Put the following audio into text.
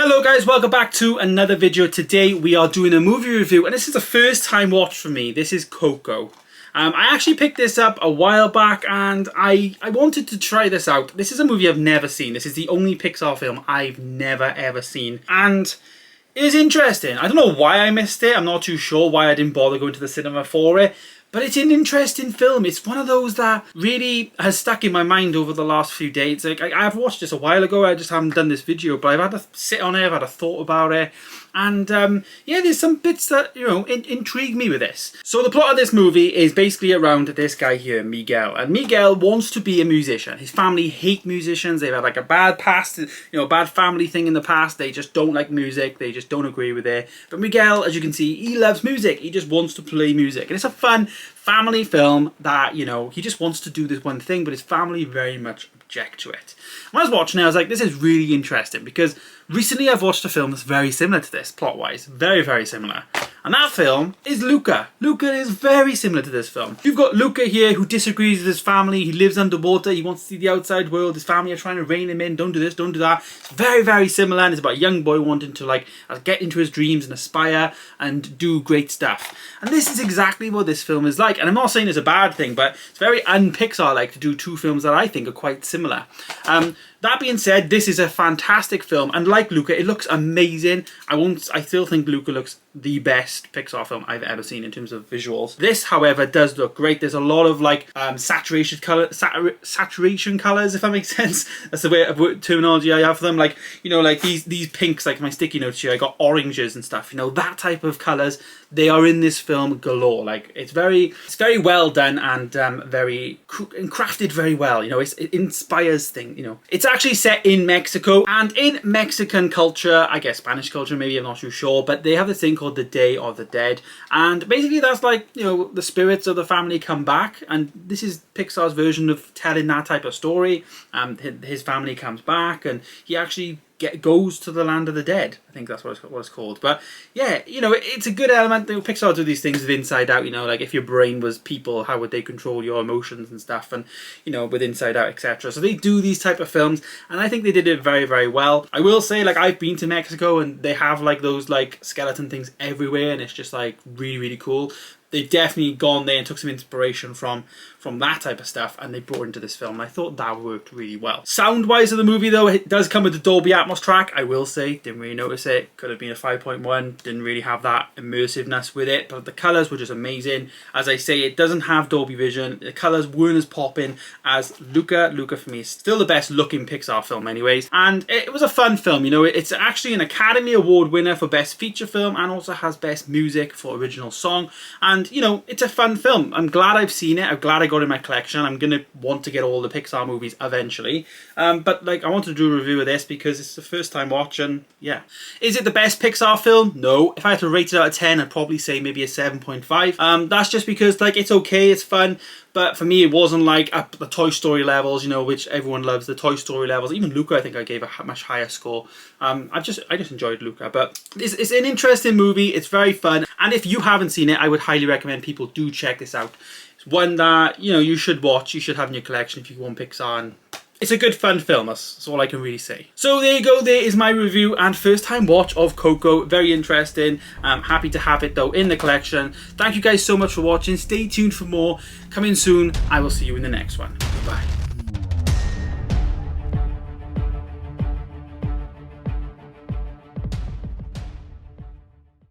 Hello guys, welcome back to another video. Today we are doing a movie review and this is a first time watch for me. This is Coco. I actually picked this up a while back and I wanted to try this out. This is a movie I've never seen. This is the only Pixar film I've never ever seen. And it was interesting. I don't know why I missed it. I'm not too sure why I didn't bother going to the cinema for it. But it's an interesting film. It's one of those that really has stuck in my mind over the last few days. Like I've watched this a while ago. I just haven't done this video, but I've had to sit on it. I've had a thought about it. And yeah, there's some bits that, you know, intrigue me with this. So the plot of this movie is basically around this guy here, Miguel. And Miguel wants to be a musician. His family hate musicians. They've had like a bad past, you know, bad family thing in the past. They just don't like music. They just don't agree with it. But Miguel, as you can see, he loves music. He just wants to play music. And it's a fun family film that, you know, he just wants to do this one thing, but his family very much object to it. When I was watching it, I was like, this is really interesting because recently I've watched a film that's very similar to this, plot-wise. Very, very similar. And that film is Luca. Luca is very similar to this film. You've got Luca here who disagrees with his family. He lives underwater. He wants to see the outside world. His family are trying to rein him in. Don't do this, don't do that. It's very, very similar. And it's about a young boy wanting to like get into his dreams and aspire and do great stuff. And this is exactly what this film is like. And I'm not saying it's a bad thing, but it's very un-Pixar-like to do two films that I think are quite similar. That being said, this is a fantastic film, and like Luca, it looks amazing. I still think Luca looks the best Pixar film I've ever seen in terms of visuals. This, however, does look great. There's a lot of like saturation colors, if that makes sense. That's the way of terminology I have for them. Like, you know, like these pinks, like my sticky notes here. I got oranges and stuff. You know, that type of colors. They are in this film galore. Like it's very well done and very crafted very well. You know, it inspires things. You know, it's actually set in Mexico, and in Mexican culture, I guess Spanish culture, maybe, I'm not too sure, but they have this thing called the Day of the Dead, and basically that's like, you know, the spirits of the family come back, and this is Pixar's version of telling that type of story. His family comes back, and he actually goes to the land of the dead. I think that's what it's called. But yeah, you know, it's a good element. Pixar do these things with Inside Out, you know, like if your brain was people, how would they control your emotions and stuff, and, you know, with Inside Out, etc. So they do these type of films, and I think they did it very, very well. I will say, like, I've been to Mexico, and they have like those like skeleton things everywhere, and it's just like really, really cool. They've definitely gone there and took some inspiration from that type of stuff, and they brought it into this film. And I thought that worked really well. Sound-wise of the movie, though, it does come with the Dolby Atmos track. I will say, didn't really notice it. Could have been a 5.1. Didn't really have that immersiveness with it, but the colours were just amazing. As I say, it doesn't have Dolby Vision. The colours weren't as popping as Luca. Luca, for me, is still the best looking Pixar film anyways. And it was a fun film, you know. It's actually an Academy Award winner for Best Feature Film, and also has Best Music for Original Song. And, you know, it's a fun film. I'm glad I've seen it. I'm glad I got it in my collection. I'm going to want to get all the Pixar movies eventually. But, like, I wanted to do a review of this because it's the first time watch, and yeah. Is it the best Pixar film? No. If I had to rate it out of 10, I'd probably say maybe a 7.5. That's just because, like, it's okay, it's fun. But for me, it wasn't like at the Toy Story levels, you know, which everyone loves, the Toy Story levels. Even Luca, I think I gave a much higher score. I just enjoyed Luca. But it's an interesting movie. It's very fun. And if you haven't seen it, I would highly recommend people do check this out. It's one that, you know, you should watch. You should have in your collection if you want Pixar. And it's a good fun film, that's all I can really say. So there you go, there is my review and first time watch of Coco. Very interesting. I'm happy to have it though in the collection. Thank you guys so much for watching. Stay tuned for more. Coming soon. I will see you in the next one. Bye.